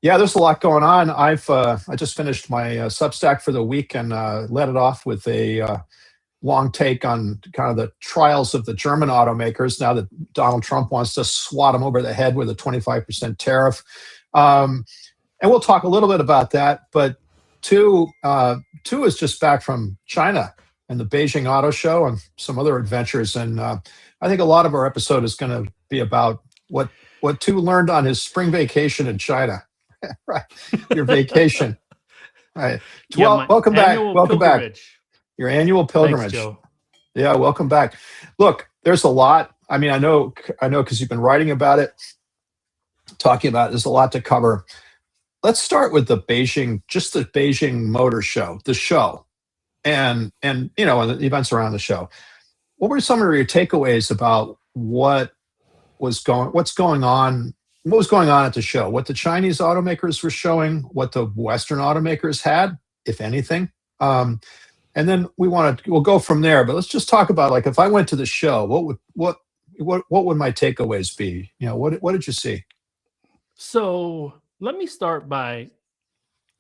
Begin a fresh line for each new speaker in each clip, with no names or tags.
Yeah, there's a lot going on. I just finished my Substack for the week and led it off with a long take on kind of the trials of the German automakers now that Donald Trump wants to swat them over the head with a 25% tariff. Um, and we'll talk a little bit about that. But two is just back from China and the Beijing Auto Show and some other adventures. And I think a lot of our episode is going to be about what two learned on his spring vacation in China. Right, your vacation. Right.
Yeah,
Well,
my
welcome back.
annual
Welcome back.
pilgrimage.
Your annual
Thanks,
pilgrimage.
Joe.
Yeah, welcome back. Look, there's a lot. I mean, I know, because you've been writing about it, talking about it. There's a lot to cover. Let's start with just the Beijing Motor Show, the show, and and the events around the show. What were some of your takeaways about what's going on? What was going on at the show? What the Chinese automakers were showing, what the Western automakers had, if anything. And then we'll go from there. But let's just talk about, like, if I went to the show, what would my takeaways be? What did you see?
So let me start by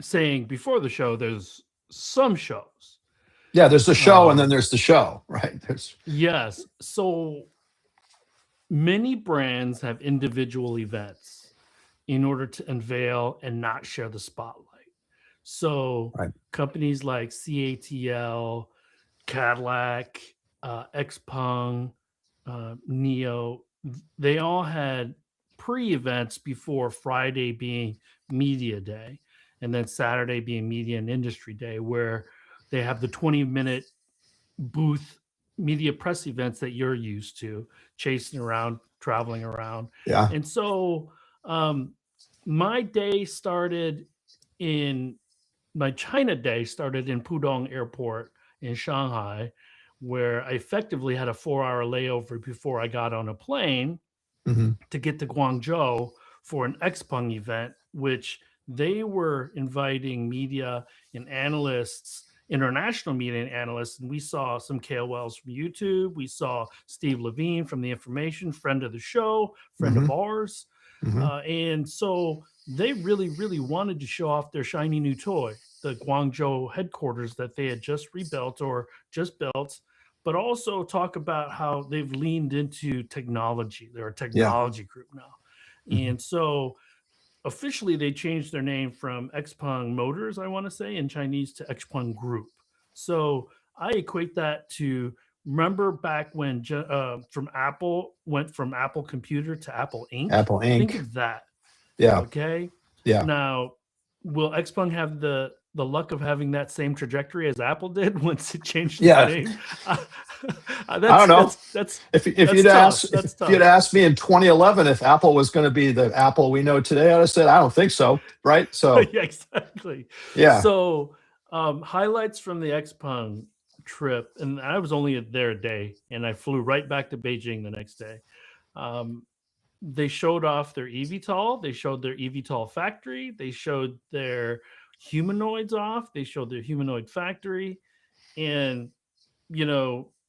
saying before the show, there's some shows.
Yeah, there's the show, and then there's the show, right?
Yes. So many brands have individual events in order to unveil and not share the spotlight. So
Right.
companies like CATL, Cadillac, Xpeng, Neo, they all had pre-events before Friday being media day and then Saturday being media and industry day, where they have the 20-minute booth media press events that you're used to, chasing around, traveling around.
Yeah.
And so my China day started in Pudong Airport in Shanghai, where I effectively had a 4-hour layover before I got on a plane to get to Guangzhou for an Xpeng event, which they were inviting media and analysts, international media and analysts. And we saw some KOLs from YouTube. We saw Steve Levine from The Information, friend of the show, friend of ours. And so they really, really wanted to show off their shiny new toy, the Guangzhou headquarters that they had just rebuilt or just built, but also talk about how they've leaned into technology. They're a technology group now. And so officially they changed their name from Xpeng Motors, I want to say, in Chinese, to Xpeng Group. So I equate that to, remember back when from Apple went from Apple Computer to Apple Inc.?
Apple Inc.
Think of that.
Yeah.
Okay.
Yeah.
Now, will Xpeng have the luck of having that same trajectory as Apple did once it changed its name?
I don't know. If you'd asked me in 2011 if Apple was going to be the Apple we know today, I'd have said I don't think so. Right? So
yeah, exactly.
Yeah.
So highlights from the Xpeng trip, and I was only there a day, and I flew right back to Beijing the next day. They showed off their eVTOL. They showed their eVTOL factory. They showed their humanoids off. They showed their humanoid factory. And,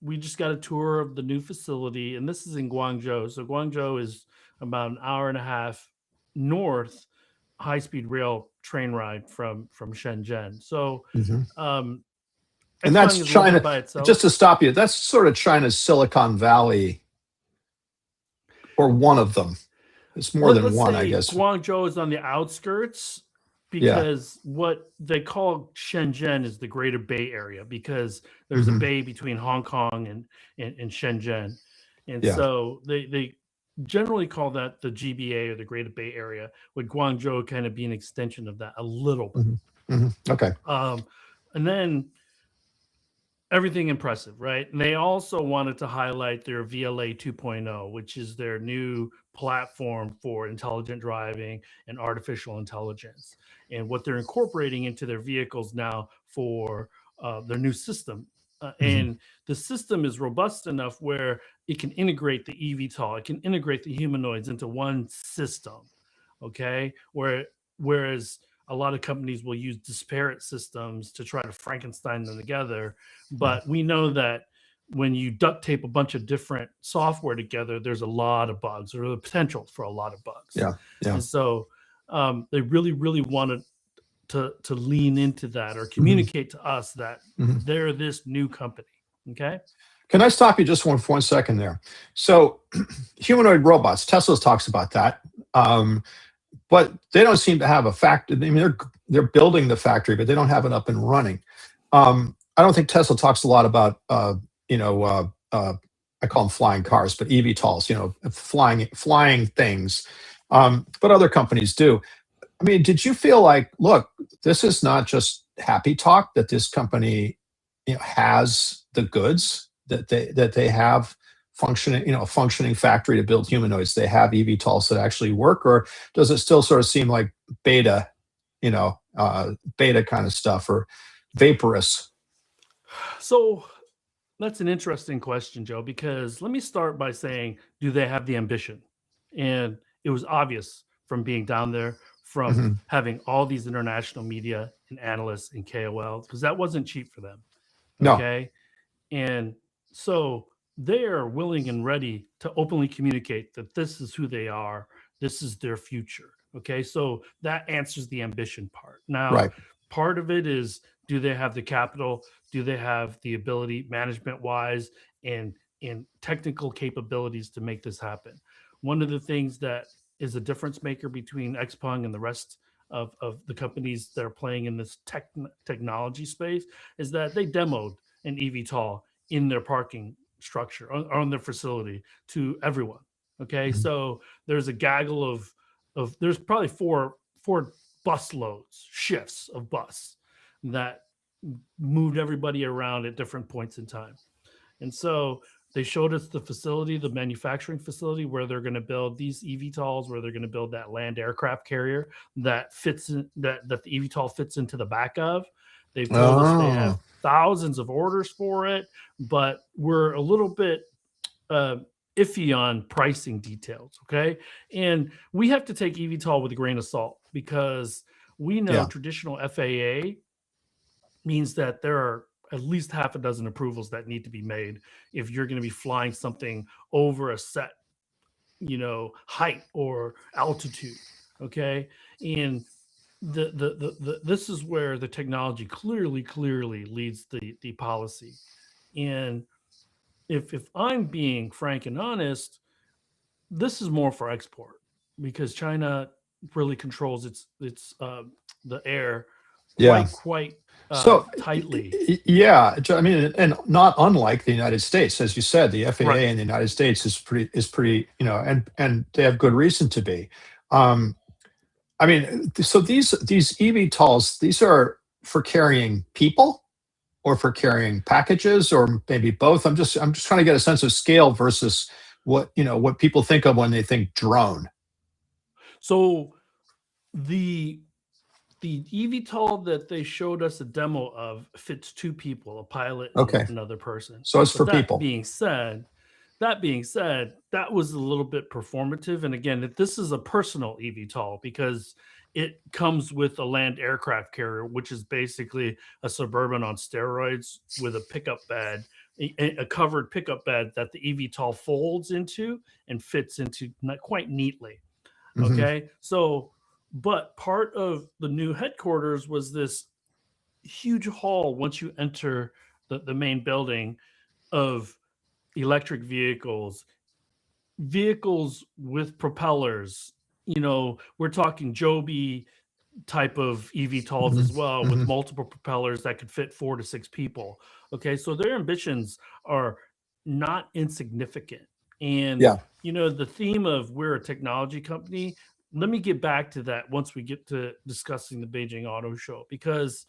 we just got a tour of the new facility, and this is in Guangzhou. So Guangzhou is about an hour and a half north, high-speed rail train ride from Shenzhen. So,
and that's China.
by itself.
Just to stop you, that's sort of China's Silicon Valley, or one of them. It's more than one, I guess.
Guangzhou is on the outskirts, because what they call Shenzhen is the Greater Bay Area, because there's a bay between Hong Kong and Shenzhen. And so they generally call that the GBA, or the Greater Bay Area, with Guangzhou kind of being an extension of that a little bit.
Okay.
And then everything impressive, right? And they also wanted to highlight their VLA 2.0, which is their new platform for intelligent driving and artificial intelligence, and what they're incorporating into their vehicles now for their new system. And the system is robust enough where it can integrate the eVTOL, it can integrate the humanoids into one system, okay? Whereas a lot of companies will use disparate systems to try to Frankenstein them together. But we know that when you duct tape a bunch of different software together, there's a lot of bugs, or the potential for a lot of bugs.
Yeah.
And so they really wanted to lean into that or communicate to us that they're this new company. Okay.
Can I stop you just for 1 second there? So, humanoid robots, Tesla talks about that, but they don't seem to have a factory. I mean, they're building the factory, but they don't have it up and running. I don't think Tesla talks a lot about, I call them flying cars, but eVTOLs, flying things. But other companies do. I mean, did you feel like, look, this is not just happy talk, that this company, has the goods, that they have functioning, a functioning factory to build humanoids? They have eVTOLs that actually work, or does it still sort of seem like beta, beta kind of stuff, or vaporous?
So that's an interesting question, Joe, because let me start by saying, do they have the ambition? And it was obvious from being down there, from having all these international media and analysts and KOLs, because that wasn't cheap for them. Okay. No. And so they are willing and ready to openly communicate that this is who they are. This is their future. Okay. So that answers the ambition part. Now, part of it is, do they have the capital? Do they have the ability, management wise and technical capabilities, to make this happen? One of the things that is a difference maker between XPeng and the rest of the companies that are playing in this technology space is that they demoed an eVTOL in their parking structure on their facility to everyone. Okay. So there's a gaggle of there's probably four bus loads, shifts of bus that moved everybody around at different points in time. And so they showed us the facility, the manufacturing facility, where they're going to build these eVTOLs, where they're going to build that land aircraft carrier that fits in, that the eVTOL fits into the back of. They've told us they have thousands of orders for it, but we're a little bit iffy on pricing details. Okay. And we have to take eVTOL with a grain of salt, because we know traditional FAA means that there are at least half a dozen approvals that need to be made if you're going to be flying something over a set, height or altitude. Okay. And this is where the technology clearly leads the policy. And if I'm being frank and honest, this is more for export, because China really controls the air quite tightly.
Yeah, I mean, and not unlike the United States, as you said, the FAA in the United States is pretty, and they have good reason to be. I mean, so these eVTOLs, these are for carrying people, or for carrying packages, or maybe both. I'm just trying to get a sense of scale versus what people think of when they think drone.
So the eVTOL that they showed us a demo of fits 2 people, a pilot and another person.
So it's for people.
That being said, that was a little bit performative. And again, this is a personal eVTOL, because it comes with a land aircraft carrier, which is basically a Suburban on steroids with a pickup bed, a covered pickup bed that the eVTOL folds into and fits into quite neatly. Okay. So, but part of the new headquarters was this huge hall once you enter the main building, of electric vehicles with propellers. We're talking Joby type of eVTOLs as well, with multiple propellers that could fit 4 to 6 people. Okay, so their ambitions are not insignificant. And the theme of we're a technology company, let me get back to that once we get to discussing the Beijing Auto Show, because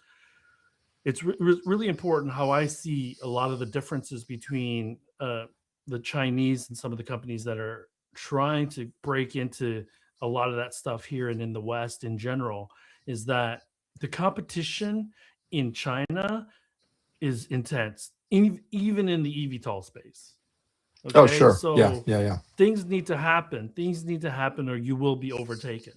it's really important how I see a lot of the differences between the Chinese and some of the companies that are trying to break into a lot of that stuff here and in the West in general, is that the competition in China is intense, even in the eVTOL space.
Okay? Oh, sure.
So things need to happen. Things need to happen, or you will be overtaken.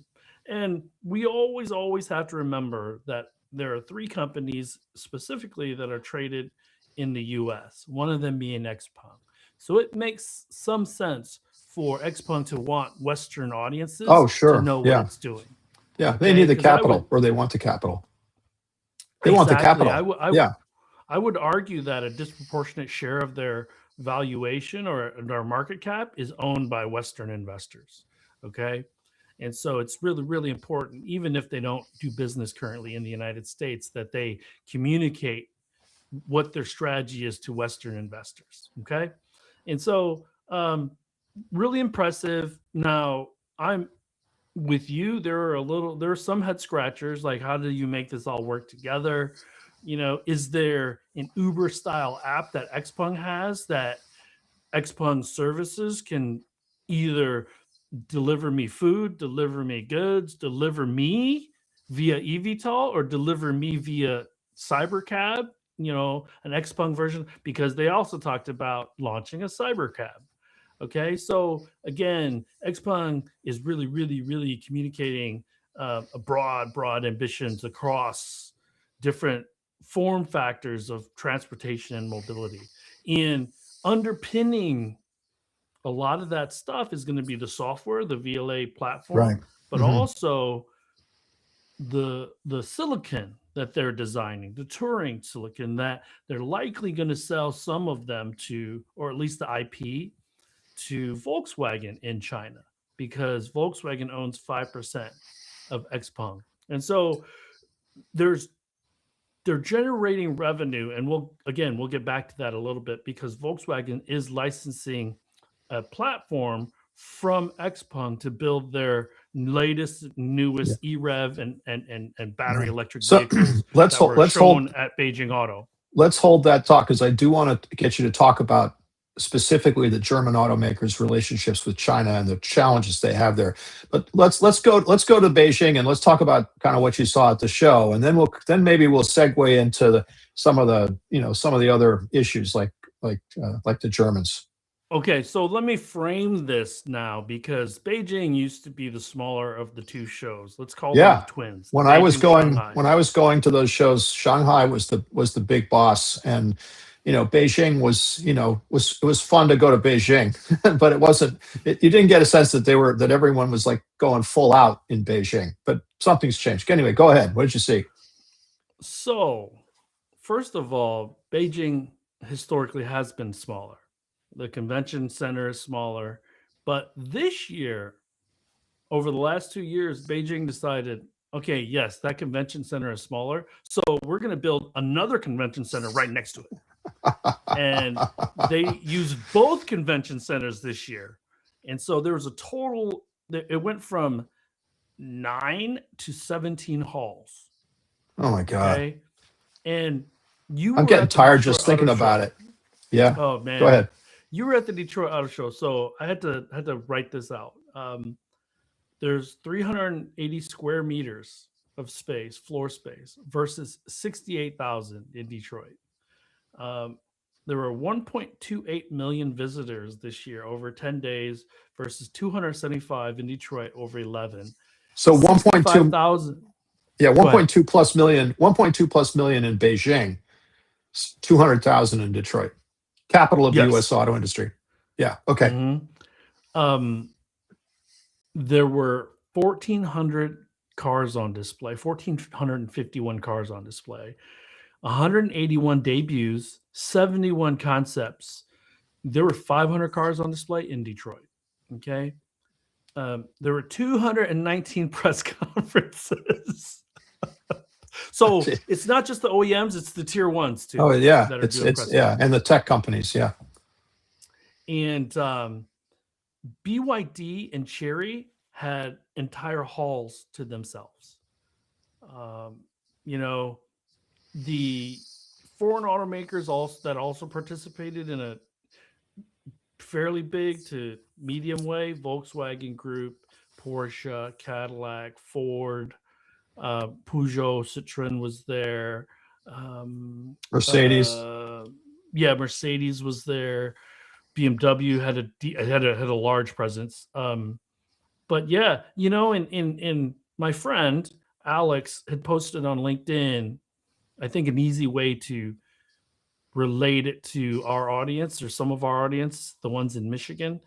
And we always have to remember that there are 3 companies specifically that are traded in the US, one of them being XPeng. So it makes some sense for XPeng to want Western audiences to know what it's doing.
Yeah, they
Okay,
need the
'cause I
capital,
would
or they want the capital. They want the
exactly.
capital. Yeah.
I would argue that a disproportionate share of their valuation or their market cap is owned by Western investors. Okay. And so it's really, really important, even if they don't do business currently in the United States, that they communicate what their strategy is to Western investors. Okay. And so, really impressive. Now, I'm with you. There are some head scratchers, like how do you make this all work together? Is there an Uber style app that Xpeng has that Xpeng services can either deliver me food, deliver me goods, deliver me via eVTOL, or deliver me via Cybercab, an Xpeng version, because they also talked about launching a Cybercab. Okay, so again, Xpeng is really, really, really communicating a broad ambitions across different form factors of transportation and mobility. And underpinning a lot of that stuff is going to be the software, the VLA platform,
Right.
but also the silicon that they're designing, the Turing silicon that they're likely going to sell some of them to, or at least the IP, to Volkswagen in China, because Volkswagen owns 5% of Xpeng. And so they're generating revenue, and we'll get back to that a little bit, because Volkswagen is licensing a platform from Xpeng to build their latest, newest EREV and battery electric
So
vehicles
let's
that were
let's
shown
hold
at Beijing Auto.
let's hold that talk, because I do want to get you to talk about specifically the German automakers' relationships with China and the challenges they have there. But let's go to Beijing, and let's talk about kind of what you saw at the show, and then maybe we'll segue into some of the other issues like the Germans.
Okay, so let me frame this now, because Beijing used to be the smaller of the two shows. Let's call them the
Yeah.
twins.
When
Shanghai.
I was going to those shows, Shanghai was the big boss, and Beijing was fun to go to Beijing, but it wasn't. You didn't get a sense that everyone was like going full out in Beijing. But something's changed. Anyway, go ahead. What did you see?
So, first of all, Beijing historically has been smaller. The convention center is smaller, but this year, over the last 2 years, Beijing decided, okay, yes, that convention center is smaller, so we're going to build another convention center right next to it. And they used both convention centers this year. And so there was a total, it went from 9 to 17 halls.
Oh my God.
Okay. And
I'm getting tired just thinking about it. Yeah.
Oh man.
Go ahead.
You were at the Detroit Auto Show, so I had to write this out. There's 380 square meters of space, floor space, versus 68,000 in Detroit. There were 1.28 million visitors this year over 10 days versus 275 in Detroit over 11.
So 1.2. Yeah, 1.2 plus million. 1.2 plus million in Beijing. 200,000 in Detroit, capital of the U.S. auto industry. Yeah. Okay.
Mm-hmm. There were 1,400 cars on display. 1,451 cars on display. 181 debuts, 71 concepts. There were 500 cars on display in Detroit. Okay. There were 219 press conferences. So it's not just the OEMs, it's the tier ones too.
Oh yeah, it's and the tech companies, yeah.
And BYD and Chery had entire halls to themselves. The foreign automakers also participated in a fairly big to medium way. Volkswagen Group, Porsche, Cadillac, Ford, Peugeot, Citroen was there.
Mercedes.
Mercedes was there. BMW had a large presence. But yeah, in my friend Alex had posted on LinkedIn, I think an easy way to relate it to our audience, or some of our audience, the ones in Michigan.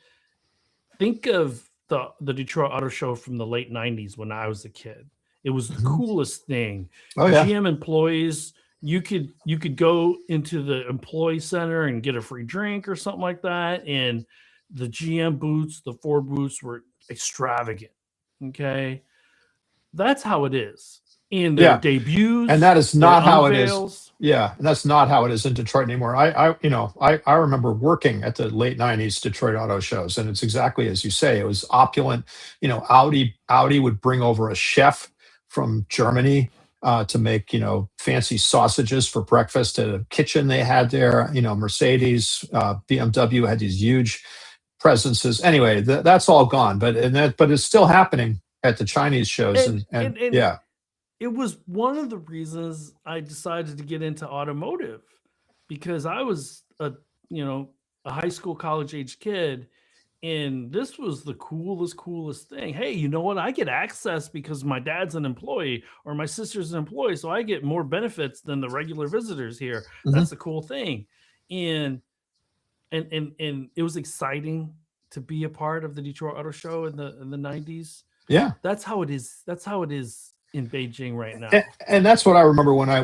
Think of the Detroit Auto Show from the late 90s when I was a kid. It was the coolest thing.
Oh yeah.
GM employees, you could go into the employee center and get a free drink or something like that. And the GM booths, the Ford booths were extravagant. Okay. That's how it is in their
Yeah.
debuts,
And that is
their
not how it is.
unveils.
Yeah, and that's not how it is in Detroit anymore. I remember working at the late '90s Detroit auto shows, and it's exactly as you say. It was opulent. Audi would bring over a chef from Germany to make fancy sausages for breakfast at a kitchen they had there. Mercedes, BMW had these huge presences. Anyway, that's all gone, but it's still happening at the Chinese shows, and
And
yeah.
it was one of the reasons I decided to get into automotive, because I was a high school, college age kid, and this was the coolest thing. Hey, you know what? I get access because my dad's an employee or my sister's an employee, so I get more benefits than the regular visitors here.
Mhm.
That's the cool thing. And and it was exciting to be a part of the Detroit Auto Show in the 90s.
Yeah.
That's how it is. That's how it is in Beijing right
and,
now.
and that's what I remember when I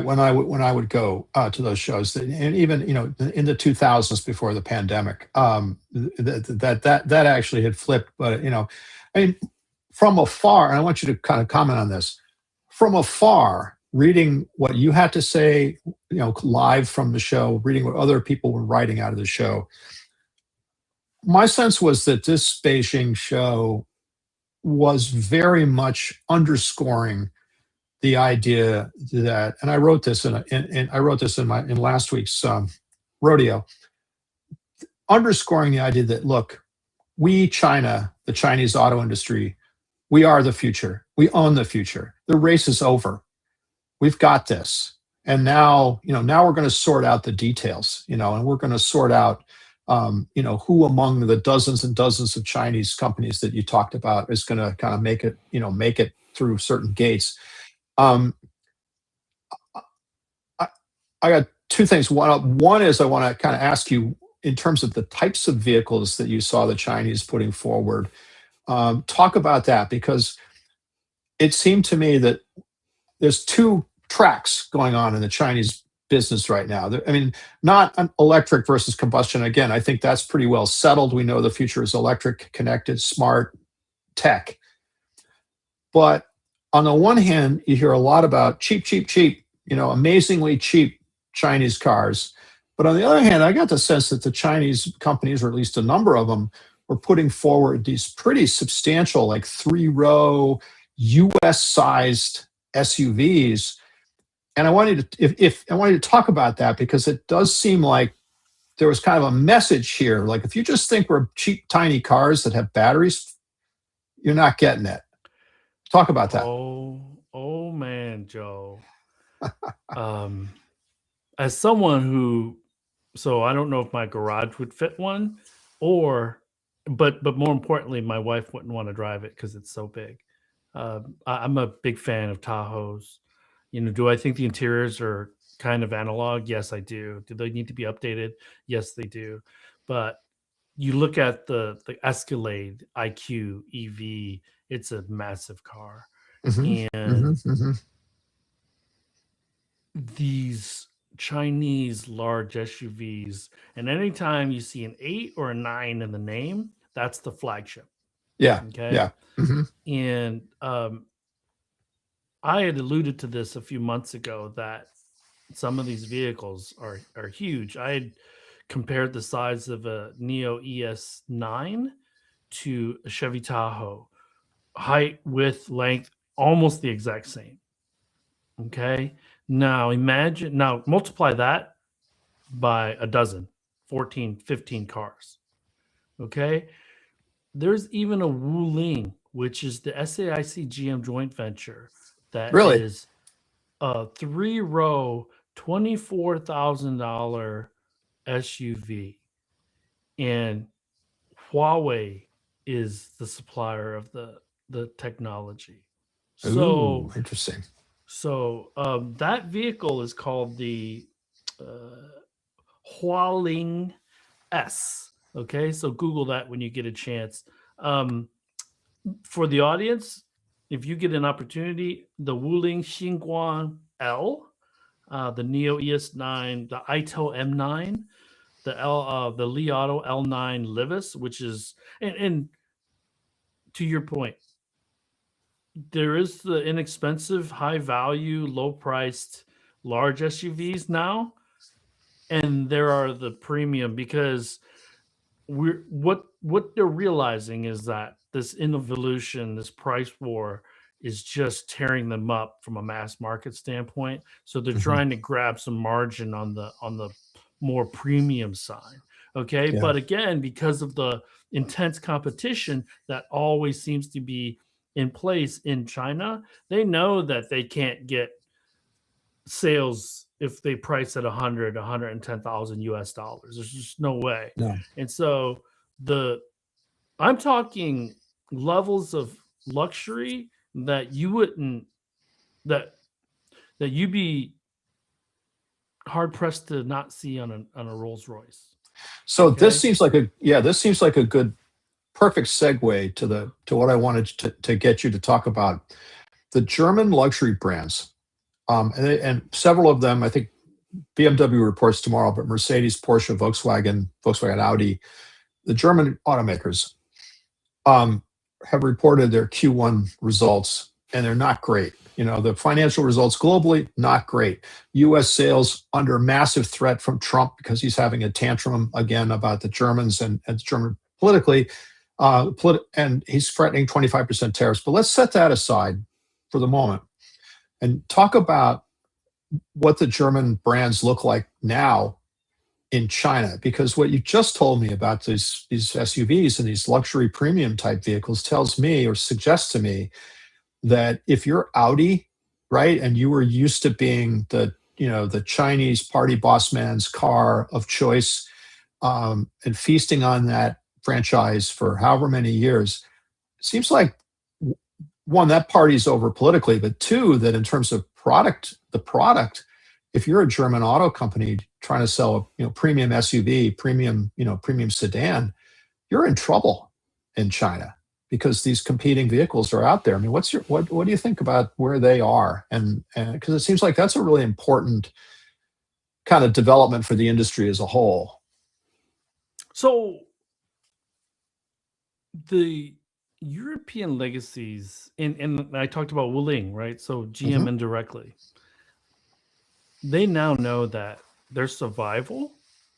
would go to those shows, and even in the 2000s before the pandemic, that actually had flipped. But I mean, from afar, and I want you to kind of comment on this from afar, reading what you had to say, live from the show, reading what other people were writing out of the show. My sense was that this Beijing show was very much underscoring the idea that, and I wrote this in last week's rodeo, underscoring the idea that, look, we, China, the Chinese auto industry, we are the future. We own the future. The race is over. We've got this. And now we're going to sort out the details, and we're going to sort out, who among the dozens and dozens of Chinese companies that you talked about is going to kind of make it through certain gates. Um, I, I got two things. One is I want to kind of ask you in terms of the types of vehicles that you saw the Chinese putting forward. Talk about that, because it seemed to me that there's two tracks going on in the Chinese business right now. I mean, not an electric versus combustion. Again, I think that's pretty well settled. We know the future is electric, connected, smart tech. But on the one hand, you hear a lot about cheap, amazingly cheap Chinese cars. But on the other hand, I got the sense that the Chinese companies, or at least a number of them, were putting forward these pretty substantial, like 3-row US-sized SUVs. And I wanted to talk about that, because it does seem like there was kind of a message here. Like, if you just think we're cheap, tiny cars that have batteries, you're not getting it. Talk about that.
Oh man, Joe. As someone so I don't know if my garage would fit one, but more importantly, my wife wouldn't want to drive it because it's so big. I'm a big fan of Tahoes. Do I think the interiors are kind of analog? Yes, I do. Do they need to be updated? Yes, they do. But you look at the Escalade IQ EV, it's a massive car. And these Chinese large SUVs, and anytime you see an 8 or a 9 in the name, that's the flagship.
Yeah.
Okay.
Yeah.
And I had alluded to this a few months ago that some of these vehicles are huge. I had compared the size of a Neo ES9 to a Chevy Tahoe, height, width, length, almost the exact same. Okay. Now multiply that by a dozen, 14, 15 cars. Okay. There's even a Wuling, which is the SAIC GM joint venture, that
Really?
is a 3-row, $24,000 SUV. And Huawei is the supplier of the technology.
Ooh, interesting.
So that vehicle is called the Hualing S. Okay, so Google that when you get a chance. For the audience, if you get an opportunity, the Wuling Xinguang L, the Neo ES9, the Ito M9, the Li Auto L9 Livis, which is and to your point, there is the inexpensive, high value, low priced, large SUVs now, and there are the premium, because what they're realizing is that this involution, this price war, is just tearing them up from a mass market standpoint. So they're trying to grab some margin on the more premium side. Okay.
Yeah.
But again, because of the intense competition that always seems to be in place in China, they know that they can't get sales if they price at 110,000 US dollars. There's just no way.
No.
And so I'm talking levels of luxury that you wouldn't, that you'd be hard pressed to not see on a Rolls Royce.
So
Okay.
this seems like a good, perfect segue to what I wanted to get you to talk about. The German luxury brands, and several of them, I think BMW reports tomorrow, but Mercedes, Porsche, Volkswagen, Audi, the German automakers have reported their Q1 results, and they're not great. The financial results globally, not great. U.S. sales under massive threat from Trump, because he's having a tantrum again about the Germans and German politically, and he's threatening 25% tariffs. But let's set that aside for the moment and talk about what the German brands look like now in China, because what you just told me about these SUVs and these luxury premium type vehicles tells me, or suggests to me, that if you're Audi, right, and you were used to being the Chinese party boss man's car of choice, and feasting on that franchise for however many years, it seems like, one, that party's over politically, but two, that in terms of the product, if you're a German auto company trying to sell a premium SUV, premium sedan, you're in trouble in China, because these competing vehicles are out there. I mean, what do you think about where they are? And because it seems like that's a really important kind of development for the industry as a whole.
So the European legacies, and I talked about Wuling, right? So GM indirectly, they now know that their survival,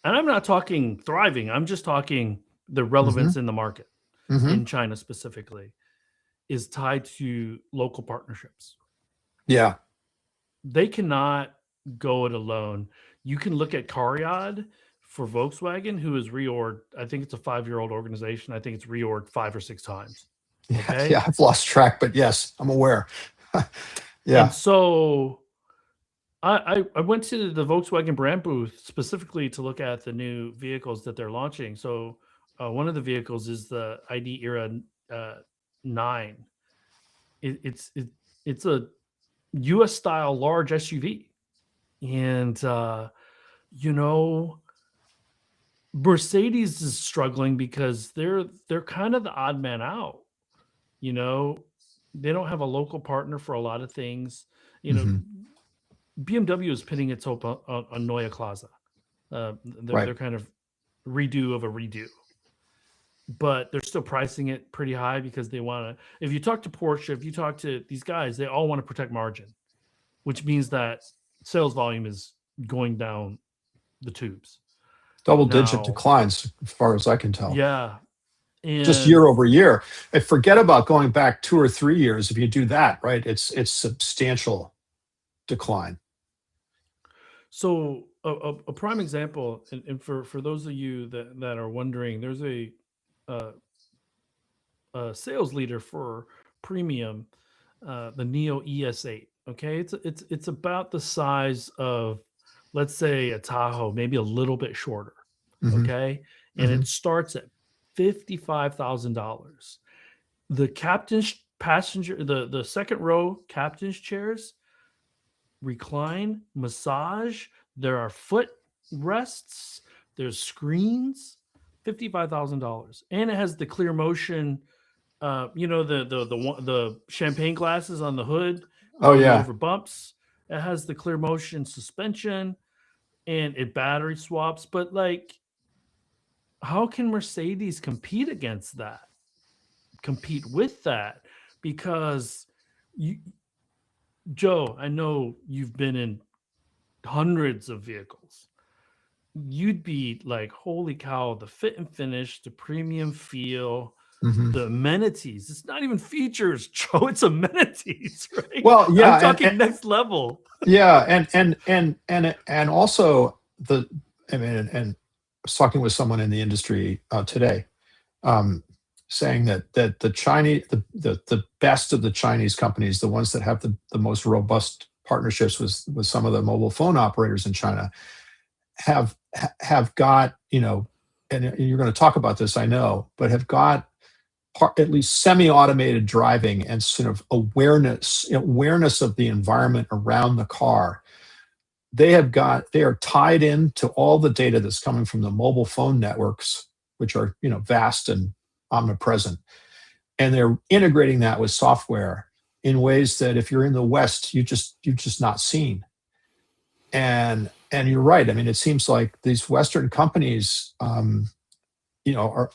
and I'm not talking thriving, I'm just talking the relevance in the market, in China specifically, is tied to local partnerships.
Yeah.
They cannot go it alone. You can look at Cariad for Volkswagen, who is reorged. I think it's a 5-year-old organization. I think it's reorged 5 or 6 times. Okay?
Yeah, I've lost track, but yes, I'm aware. Yeah.
And so I went to the Volkswagen brand booth specifically to look at the new vehicles that they're launching. So one of the vehicles is the ID Era 9. It's a US style large SUV. And Mercedes is struggling because they're kind of the odd man out. They don't have a local partner for a lot of things. BMW is pinning its hope on Neue Klasse. They're kind of redo of a redo, but they're still pricing it pretty high because they want to. If you talk to Porsche, if you talk to these guys, they all want to protect margin, which means that sales volume is going down the tubes.
Double-digit declines, as far as I can tell.
Yeah. And
just year over year. And forget about going back 2 or 3 years. If you do that, right, it's substantial decline.
So a prime example, and for those of you that are wondering, there's a sales leader for premium, the Neo ES8. Okay, it's about the size of, let's say, a Tahoe, maybe a little bit shorter. Okay, and it starts at $55,000. The captain's passenger, the second row captain's chairs, recline, massage. There are foot rests. There's screens. $55,000, and it has the Clear Motion the champagne glasses on the hood.
Oh yeah.
Over bumps. It has the clear motion suspension, and it battery swaps. But like, how can Mercedes compete against that? Compete with that? Because Joe, I know you've been in hundreds of vehicles. You'd be like, holy cow, the fit and finish, the premium feel, the amenities. It's not even features, Joe, it's amenities, right?
Well, yeah,
I'm talking next level.
Yeah, and also and I was talking with someone in the industry today, saying that the Chinese, the best of the Chinese companies, the ones that have the most robust partnerships with some of the mobile phone operators in China, have got, and you're going to talk about this, I know, but have got at least semi-automated driving and sort of awareness of the environment around the car. They are tied into all the data that's coming from the mobile phone networks, which are vast and omnipresent, and they're integrating that with software in ways that if you're in the West, you've just not seen. And you're right. I mean, it seems like these Western companies, are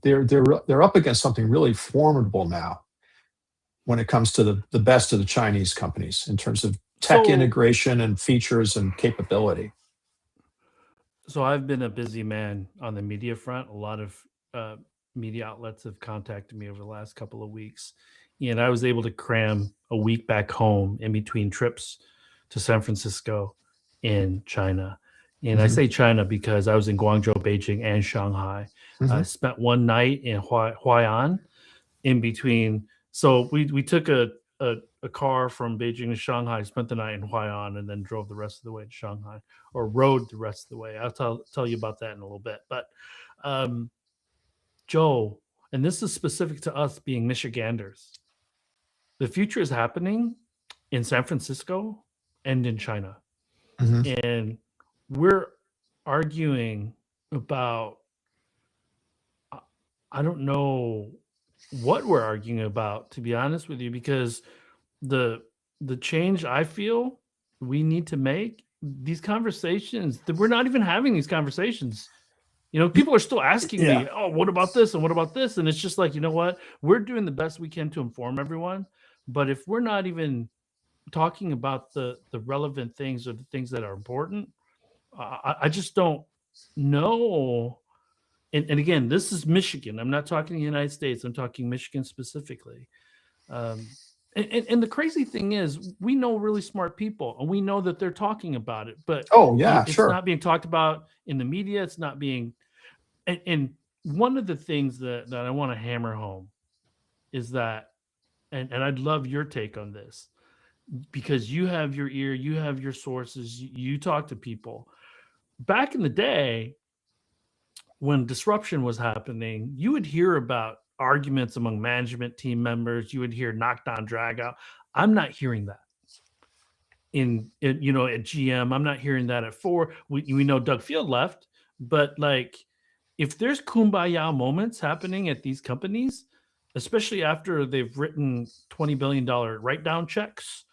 they're up against something really formidable now when it comes to the best of the Chinese companies in terms of tech integration and features and capability.
So I've been a busy man on the media front. A lot of media outlets have contacted me over the last couple of weeks, and I was able to cram a week back home in between trips to San Francisco and China. And I say China because I was in Guangzhou, Beijing, and Shanghai. I spent one night in Huai'an in between. So we took a car from Beijing to Shanghai, spent the night in Huai'an, and then drove the rest of the way to Shanghai, or rode the rest of the way. I'll tell you about that in a little bit. But Joe, and this is specific to us being Michiganders, the future is happening in San Francisco and in China. And we're arguing about, I don't know what we're arguing about, to be honest with you, because the change I feel we need to make, these conversations, that we're not even having these conversations. People are still asking me, oh, what about this and what about this? And it's just like, you know what? We're doing the best we can to inform everyone. But if we're not even talking about the relevant things or the things that are important, I just don't know. And again, this is Michigan. I'm not talking the United States. I'm talking Michigan specifically. And the crazy thing is, we know really smart people, and we know that they're talking about it. But it's not being talked about in the media. It's not being. And one of the things that I want to hammer home is that, and I'd love your take on this, because you have your ear, you have your sources, you talk to people. Back in the day, when disruption was happening, you would hear about arguments among management team members. You would hear knockdown, drag out. I'm not hearing that in at GM. I'm not hearing that at Ford. We know Doug Field left, but like, if there's kumbaya moments happening at these companies, especially after they've written $20 billion write-down checks,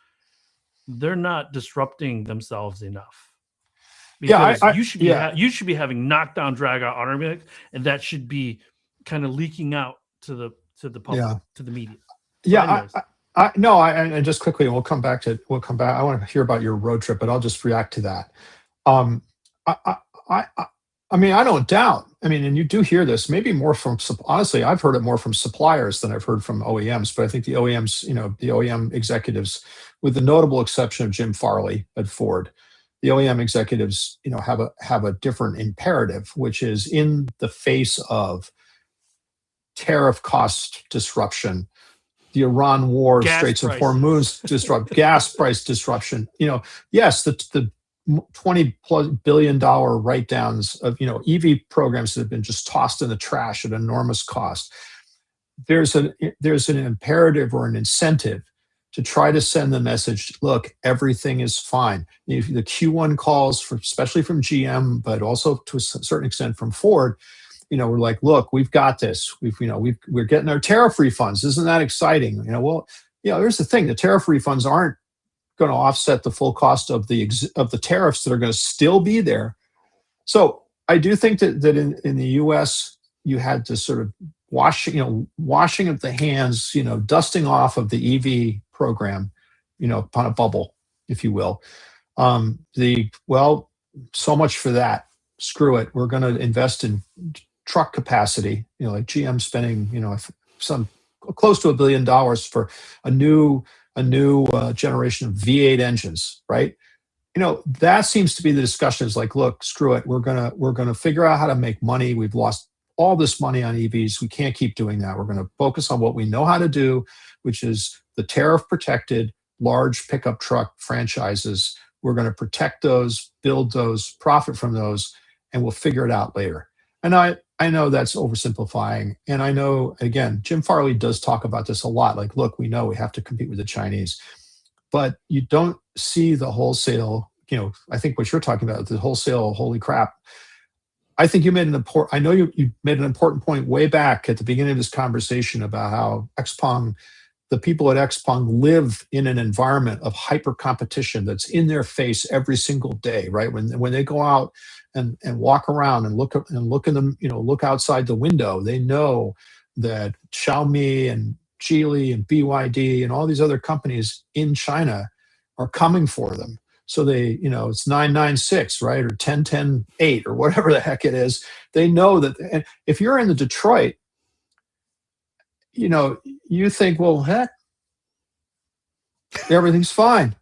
they're not disrupting themselves enough. Because you should be having knockdown, drag out arguments, and that should be kind of leaking out to the public, to the media.
And just quickly, we'll come back. I want to hear about your road trip, but I'll just react to that. I mean, I don't doubt. I mean, and you do hear this, maybe more from, honestly, I've heard it more from suppliers than I've heard from OEMs, but I think the OEMs, the OEM executives, with the notable exception of Jim Farley at Ford, the OEM executives, have a different imperative, which is in the face of tariff cost disruption, the Iran war, Straits of Hormuz disrupt, gas price disruption. Yes, the $20+ billion write-downs of EV programs that have been just tossed in the trash at enormous cost. There's an imperative or an incentive to try to send the message, look, everything is fine. The Q1 calls, especially from GM, but also to a certain extent from Ford, we're like, look, we've got this. We're getting our tariff refunds. Isn't that exciting? Well, here's the thing: the tariff refunds aren't going to offset the full cost of the tariffs that are going to still be there. So I do think that in the U.S. you had to sort of washing of the hands, dusting off of the EV program, upon a bubble, if you will. So much for that. Screw it. We're going to invest in truck capacity. Like GM spending, some close to $1 billion for a new generation of V8 engines, right? That seems to be the discussion. Is like, look, screw it. We're gonna figure out how to make money. We've lost all this money on EVs. We can't keep doing that. We're going to focus on what we know how to do, which is the tariff protected large pickup truck franchises. We're going to protect those, build those, profit from those, and we'll figure it out later. And I know that's oversimplifying. And I know, again, Jim Farley does talk about this a lot. Like, look, we know we have to compete with the Chinese, but you don't see the wholesale, I think what you're talking about, the wholesale, holy crap. I think you made you made an important point way back at the beginning of this conversation about how the people at XPeng live in an environment of hyper competition that's in their face every single day, right? When they go out and walk around and look in them, look outside the window, they know that Xiaomi and Geely and BYD and all these other companies in China are coming for them. So it's 996, right? Or 1010-8 or whatever the heck it is. They know that. And if you're in the Detroit, you think, well, heck, everything's fine.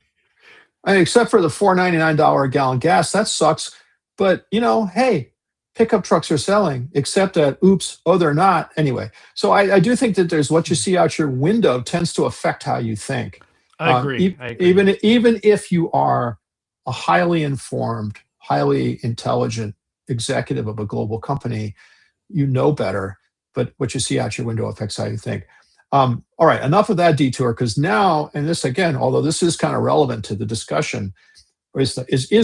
Except for the $4.99 a gallon gas, that sucks. But, hey, pickup trucks are selling, except that, oops, they're not. Anyway, so I do think that there's what you see out your window tends to affect how you think.
I agree.
Even if you are a highly informed, highly intelligent executive of a global company, better. But what you see out your window affects how you think. All right, enough of that detour, because now, and this again, although this is kind of relevant to the discussion, or is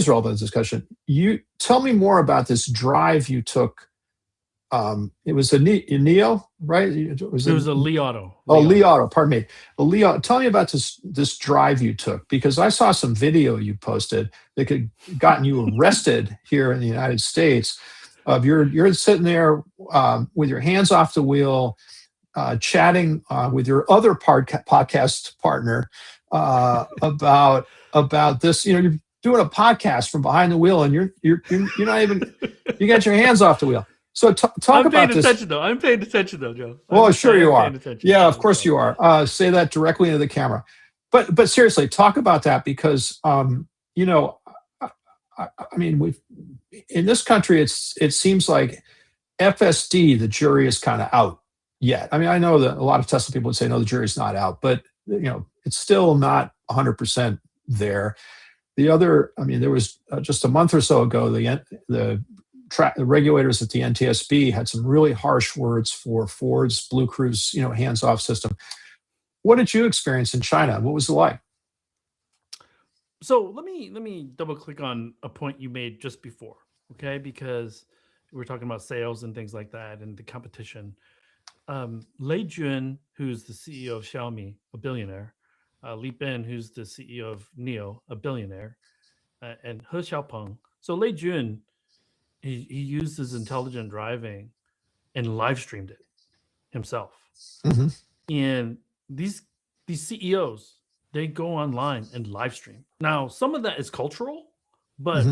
relevant to the discussion, you tell me more about this drive you took. It was a Neo, right?
It was a Li Auto.
Li Auto, pardon me. Tell me about this drive you took, because I saw some video you posted that could gotten you arrested here in the United States. You're sitting there with your hands off the wheel, chatting with your other podcast partner about this. You're doing a podcast from behind the wheel, and you're not even you got your hands off the wheel. So talk about this.
I'm paying attention though, Joe.
Well, sure you are. Yeah, of course you are. Say that directly into the camera. But seriously, talk about that, because we've in this country, it seems like FSD, the jury is kind of out yet. I know that a lot of Tesla people would say, no, the jury's not out, but it's still not 100% there. There was just a month or so ago, the regulators at the NTSB had some really harsh words for Ford's Blue Cruise, hands-off system. What did you experience in China? What was it like?
So let me double click on a point you made just before, okay? Because we're talking about sales and things like that and the competition. Lei Jun, who's the CEO of Xiaomi, a billionaire, Li Ben, who's the CEO of NIO, a billionaire, and He Xiaopeng. So Lei Jun, he used his intelligent driving and live streamed it himself.
Mm-hmm.
And these CEOs, they go online and live stream. Now, some of that is cultural, but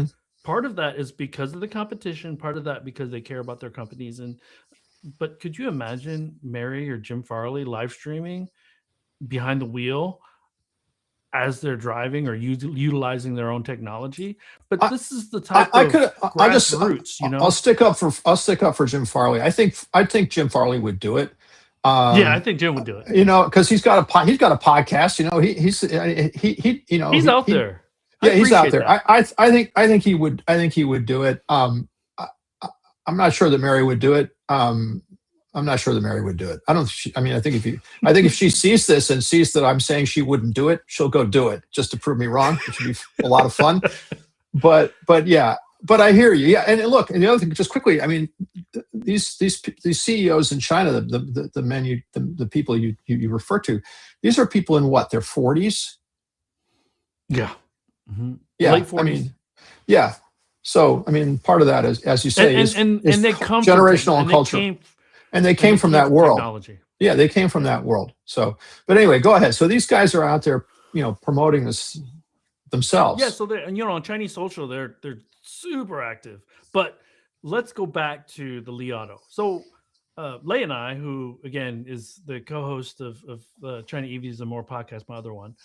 part of that is because of the competition, part of that because they care about their companies. But could you imagine Mary or Jim Farley live streaming behind the wheel as they're driving or utilizing their own technology? But this is the type of grassroots,
I'll stick up for Jim Farley. I think Jim Farley would do it.
I think Jim would do it.
Because he's got a podcast. He's
out there.
Yeah, he's out there. I think he would. I think he would do it. I'm not sure that Mary would do it. I think if she sees this and sees that I'm saying she wouldn't do it, she'll go do it just to prove me wrong, which would be a lot of fun. But yeah, but I hear you. Yeah, and look, and the other thing, just quickly, I mean, these CEOs in China, the people you refer to, these are people in what, their 40s?
Yeah.
Yeah,
Late 40s.
I mean, yeah. So, I mean, part of that is, as you say, is
they come
generational
from
and culture, and they came from that world.
Technology.
Yeah, they came from that world. So, but anyway, go ahead. So these guys are out there, promoting this themselves.
Yeah. So they're, on Chinese social, they're super active. But let's go back to the Li Auto. So Lei and I, who again is the co-host of China EVs and More podcast, my other one,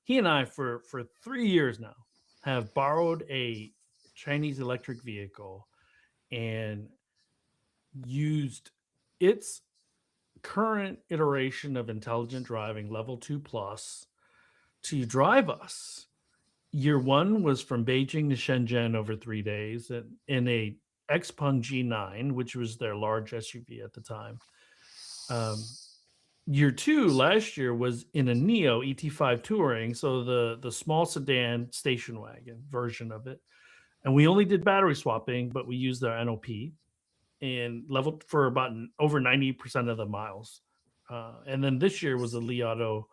he and I for 3 years now have borrowed a Chinese electric vehicle and used its current iteration of intelligent driving level 2+ to drive us. Year 1 was from Beijing to Shenzhen over 3 days in a Xpeng G9, which was their large SUV at the time. Year 2 last year was in a Neo ET5 Touring, so the small sedan station wagon version of it. And we only did battery swapping, but we used our NOP and leveled for about over 90% of the miles. And then this year was a Li Auto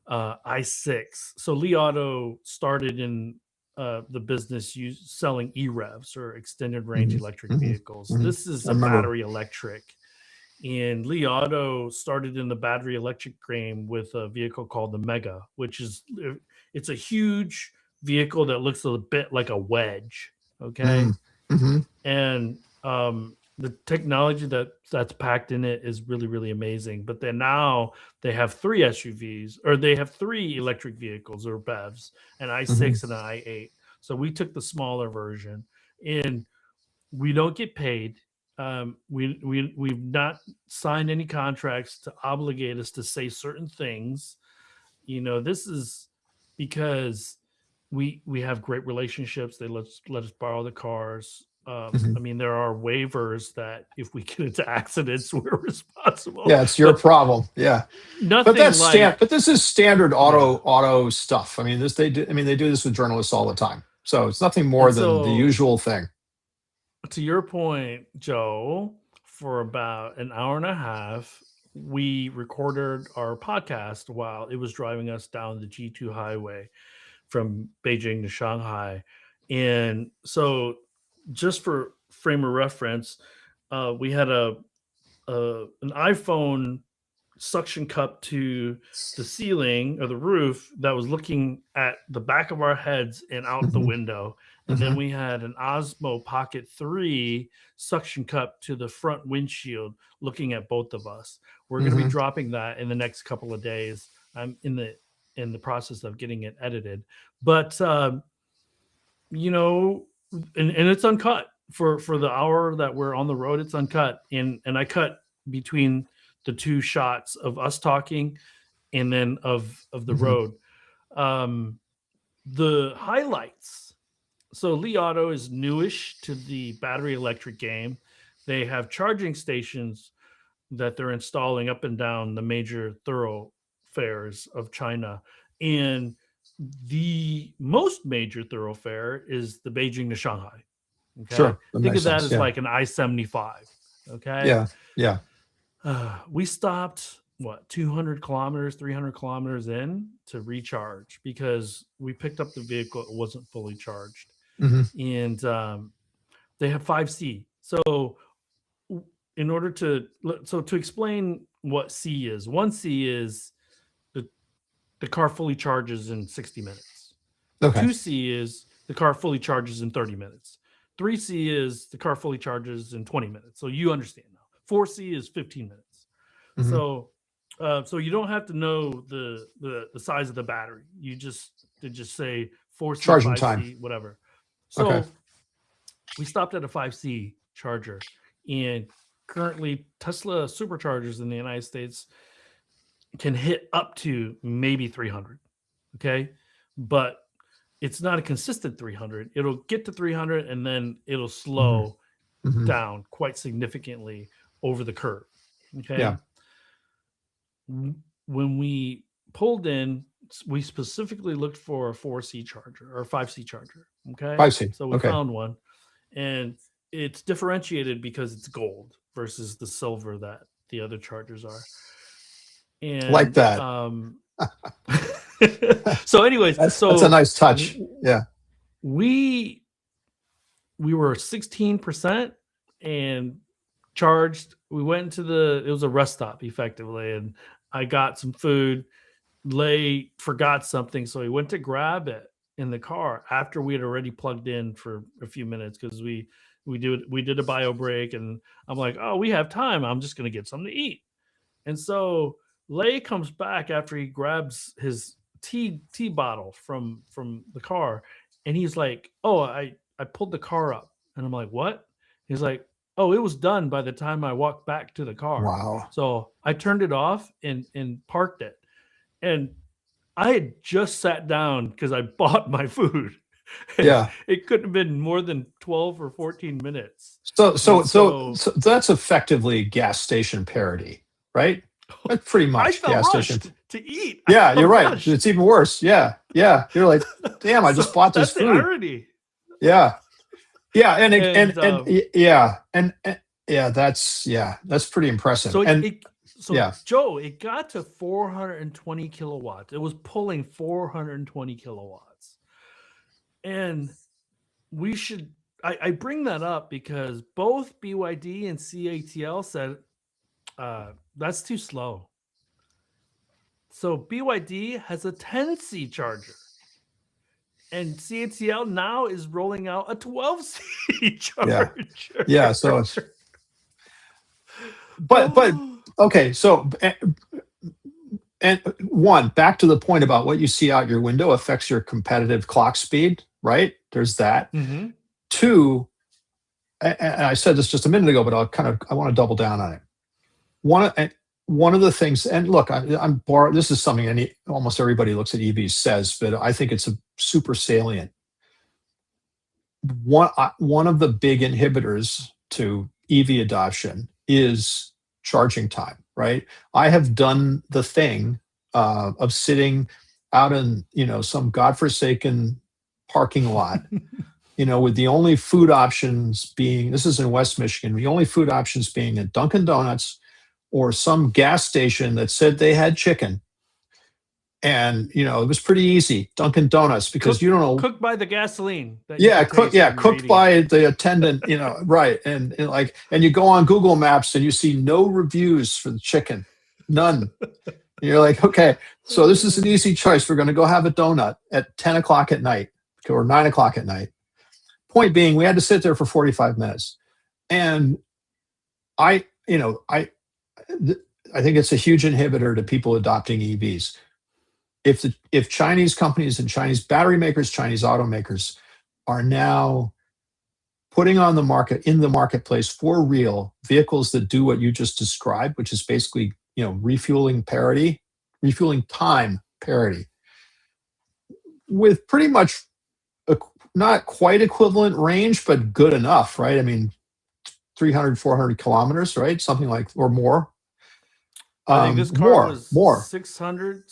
i6. So Li Auto started in the business selling EREVs, or extended range electric vehicles. This is a battery electric. And Li Auto started in the battery electric game with a vehicle called the Mega, which is, it's a huge vehicle that looks a bit like a wedge. Okay. And the technology that's packed in it is really, really amazing. But then now they have 3 SUVs, or they have 3 electric vehicles, or BEVs, an i6 and an i8. So we took the smaller version, and we don't get paid. We've not signed any contracts to obligate us to say certain things. This is because we have great relationships. They let us borrow the cars. I mean, there are waivers that if we get into accidents, we're responsible.
Yeah, it's your problem. Yeah,
nothing.
But that's but this is standard auto stuff. I mean, they do this with journalists all the time. So it's nothing more than the usual thing.
To your point, Joe, for about an hour and a half, we recorded our podcast while it was driving us down the G2 highway from Beijing to Shanghai. And so, just for frame of reference, we had an iPhone suction cup to the ceiling or the roof that was looking at the back of our heads and out the window. And then we had an Osmo Pocket 3 suction cup to the front windshield looking at both of us. We're going to be dropping that in the next couple of days. I'm in the process of getting it edited. But and it's uncut for the hour that we're on the road. It's uncut, and I cut between the 2 shots of us talking and then of the road. The highlights. So Li Auto is newish to the battery electric game. They have charging stations that they're installing up and down the major thoroughfares of China. And the most major thoroughfare is the Beijing to Shanghai. Okay.
Sure.
Think of that as like an I-75. Okay.
Yeah.
We stopped 200 kilometers, 300 kilometers in to recharge because we picked up the vehicle. It wasn't fully charged. And they have 5C. So in order to explain what C is, 1C is the car fully charges in 60 minutes. Okay. 2C is the car fully charges in 30 minutes. 3C is the car fully charges in 20 minutes. So you understand now. 4C is 15 minutes. So you don't have to know the size of the battery. You just say 4C,
charging
5C,
time,
whatever. So we stopped at a 5C charger, and currently Tesla superchargers in the United States can hit up to maybe 300. Okay. But it's not a consistent 300. It'll get to 300 and then it'll slow down quite significantly over the curve. Okay.
Yeah.
When we pulled in, we specifically looked for a 4C charger or a 5C charger. Okay.
I see.
So we
Okay.
found one, and it's differentiated because it's gold versus the silver that the other chargers are. And
Like that.
So anyways,
That's a nice touch. Yeah.
We were 16% and charged. We went to it was a rest stop effectively, and I got some food. Lay forgot something, so he went to grab it in the car after we had already plugged in for a few minutes because we did a bio break, and I'm like, oh, we have time. I'm just gonna get something to eat. And so Lay comes back after he grabs his tea bottle from the car, and he's like, oh, I pulled the car up. And I'm like, what? He's like, oh, it was done by the time I walked back to the car.
Wow.
So I turned it off and parked it. And I had just sat down because I bought my food.
Yeah.
It couldn't have been more than 12 or 14 minutes.
So that's effectively gas station parity, right? That's pretty much
I felt
gas
rushed
station
to eat.
Yeah, you're right.
Rushed.
It's even worse. Yeah. You're like, damn, I just bought this
that's
food.
The irony.
Yeah. That's pretty impressive.
So Joe, it got to 420 kilowatts. It was pulling 420 kilowatts. And I bring that up because both BYD and CATL said that's too slow. So BYD has a 10C charger. And CATL now is rolling out a 12C charger.
Yeah, so it's but okay, so and one, back to the point about what you see out your window affects your competitive clock speed, right? There's that.
Mm-hmm.
Two, and I said this just a minute ago, but I want to double down on it. One of the things, and look, I'm bored. This is something almost everybody looks at EVs says, but I think it's a super salient. One of the big inhibitors to EV adoption is charging time, right? I have done the thing of sitting out in some godforsaken parking lot, with the only food options being, this is in West Michigan, the only food options being a Dunkin' Donuts or some gas station that said they had chicken. And, it was pretty easy. Dunkin' Donuts, because you don't know.
Cooked by the gasoline.
Cooked by the attendant, right. And you go on Google Maps and you see no reviews for the chicken. None. And you're like, okay, so this is an easy choice. We're going to go have a donut at 10 o'clock at night or 9 o'clock at night. Point being, we had to sit there for 45 minutes. And I think it's a huge inhibitor to people adopting EVs. If Chinese companies and Chinese battery makers, Chinese automakers are now putting on the market, in the marketplace for real, vehicles that do what you just described, which is basically, refueling time parity, with pretty much not quite equivalent range, but good enough, right? I mean, 300, 400 kilometers, right? Something like, or more.
I think this car was
more
600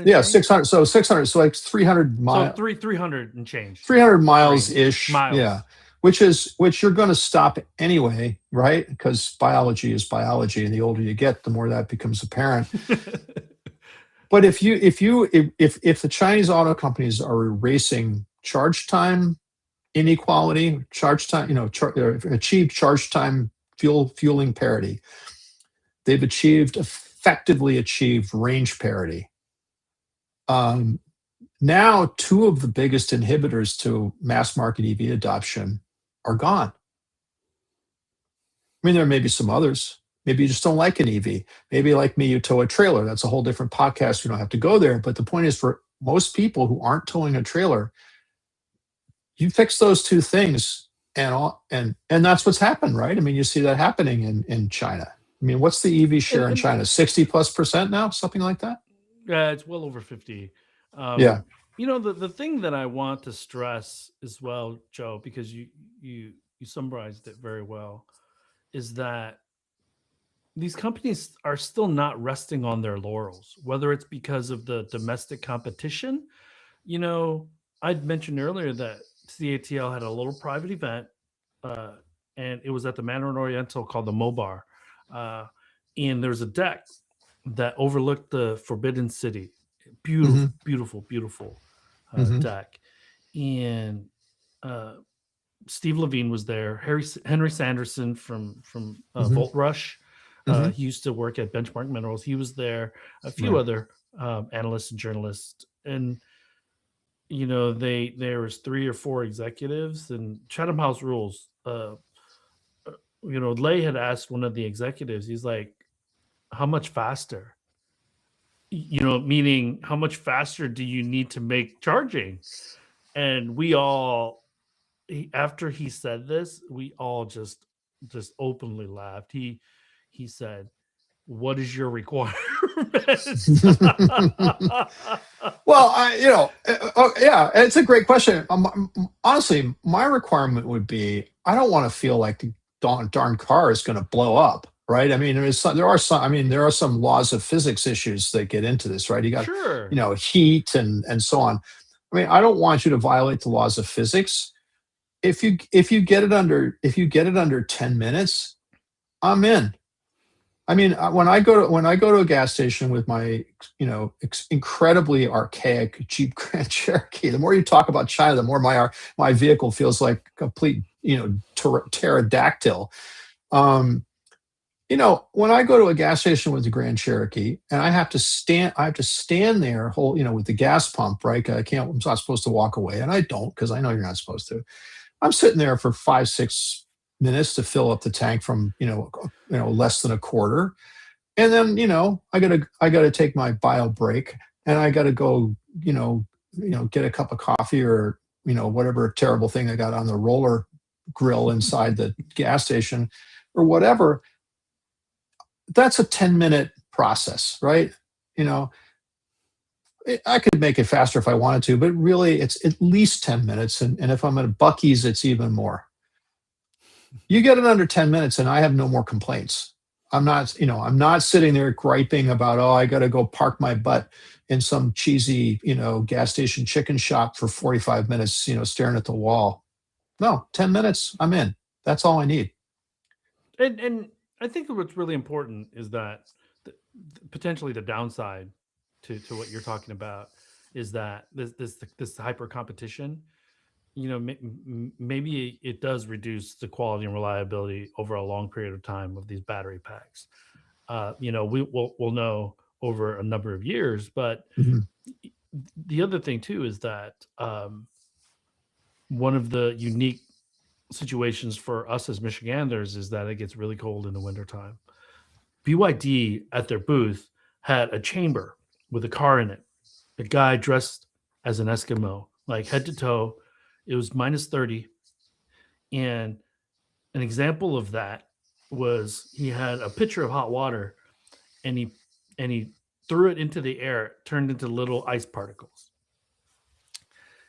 yeah, 600. So 600. So like 300 miles.
So 300 and change.
300 miles ish.
Miles.
Yeah. Which you're going to stop anyway, right? Because biology is biology, and the older you get, the more that becomes apparent. But if the Chinese auto companies are erasing charge time inequality, charge time, achieved charge time fueling parity, they've effectively achieved range parity. Now, two of the biggest inhibitors to mass market EV adoption are gone. I mean, there may be some others. Maybe you just don't like an EV. Maybe like me, you tow a trailer. That's a whole different podcast. We don't have to go there. But the point is, for most people who aren't towing a trailer, you fix those two things, and that's what's happened, right? I mean, you see that happening in China. I mean, what's the EV share in China? 60+% now, something like that?
Yeah, it's well over 50.
Yeah.
The thing that I want to stress as well, Joe, because you summarized it very well, is that these companies are still not resting on their laurels, whether it's because of the domestic competition. I'd mentioned earlier that CATL had a little private event, and it was at the Mandarin Oriental called the Mobar. And there's a deck that overlooked the Forbidden City. Beautiful, beautiful, beautiful deck. And Steve Levine was there. Henry Sanderson from Volt Rush. He used to work at Benchmark Minerals. He was there. A few other analysts and journalists. And there was 3 or 4 executives. And Chatham House rules. Lay had asked one of the executives. He's like, "How much faster?" Meaning how much faster do you need to make charging? And we all, after he said this, we all just openly laughed. He said, "What is your requirement?"
Well, yeah, it's a great question. Honestly, my requirement would be, I don't want to feel like the darn car is going to blow up. Right. I mean, there are some laws of physics issues that get into this, right? You got,
Sure.
Heat and so on. I mean, I don't want you to violate the laws of physics. If you get it under 10 minutes, I'm in. I mean, when I go to a gas station with my, incredibly archaic Jeep Grand Cherokee, the more you talk about China, the more my vehicle feels like complete, pterodactyl. When I go to a gas station with the Grand Cherokee and I have to stand there, with the gas pump, right? I'm not supposed to walk away, and I don't, because I know you're not supposed to. I'm sitting there for 5-6 minutes to fill up the tank from, less than a quarter. And then, I gotta take my bio break, and I gotta go, get a cup of coffee or, whatever terrible thing I got on the roller grill inside the gas station or whatever. That's a 10-minute process, right? I could make it faster if I wanted to, but really it's at least 10 minutes. And if I'm at a Buc-ee's, it's even more. You get it under 10 minutes and I have no more complaints. I'm not sitting there griping about, I got to go park my butt in some cheesy, gas station chicken shop for 45 minutes, staring at the wall. No, 10 minutes, I'm in. That's all I need.
And I think what's really important is that potentially the downside to what you're talking about is that this hyper competition, maybe it does reduce the quality and reliability over a long period of time of these battery packs. We'll know over a number of years, but the other thing too is that one of the unique situations for us as Michiganders is that it gets really cold in the wintertime. BYD at their booth had a chamber with a car in it, a guy dressed as an Eskimo, like head to toe. It was -30. And an example of that was he had a pitcher of hot water and he threw it into the air, it turned into little ice particles.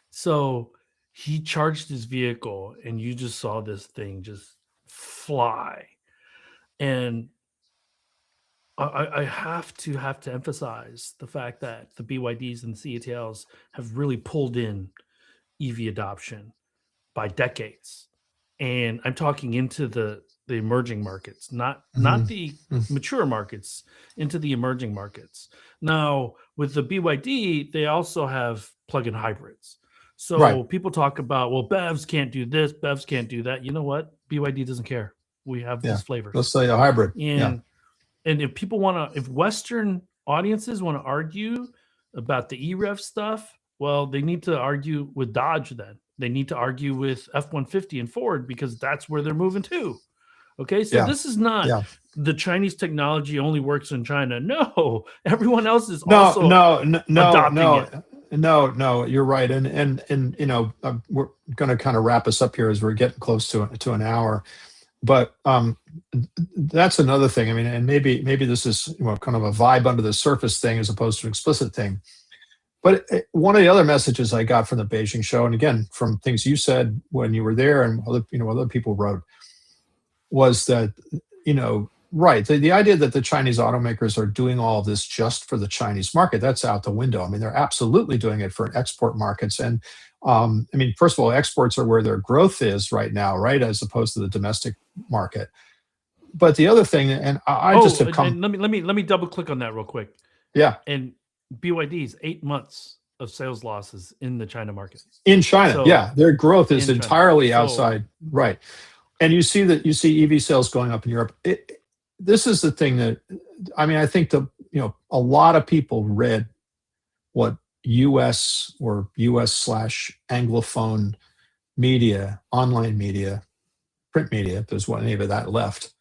So he charged his vehicle and you just saw this thing just fly. And I have to emphasize the fact that the BYDs and CATLs have really pulled in EV adoption by decades. And I'm talking into the emerging markets, not the mature markets, into the emerging markets. Now, with the BYD, they also have plug-in hybrids. So people talk about, well, BEVs can't do this, BEVs can't do that. You know what? BYD doesn't care. We have these flavors.
Let's say a hybrid.
And if people if Western audiences want to argue about the EREV stuff, well, they need to argue with Dodge then. They need to argue with F-150 and Ford, because that's where they're moving to. Okay, so this is not the Chinese technology only works in China. No, everyone else is also adopting it.
No, you're right. And we're going to kind of wrap us up here as we're getting close to an hour. But that's another thing. I mean, and maybe this is kind of a vibe under the surface thing as opposed to an explicit thing. But one of the other messages I got from the Beijing show, and again from things you said when you were there and other people wrote, was that Right. The idea that the Chinese automakers are doing all of this just for the Chinese market, that's out the window. I mean, they're absolutely doing it for export markets. And I mean, first of all, exports are where their growth is right now, right, as opposed to the domestic market. But the other thing, and I just have come,
and let me double click on that real quick.
yeah,
And BYD's 8 months of sales losses in the China market.
in China,
So-
yeah, their growth is
in China.
entirely
So-
outside, right? And you see EV sales going up in Europe. This is the thing that, I mean, I think a lot of people read what U.S. or U.S./Anglophone media, online media, print media, if there's any of that left,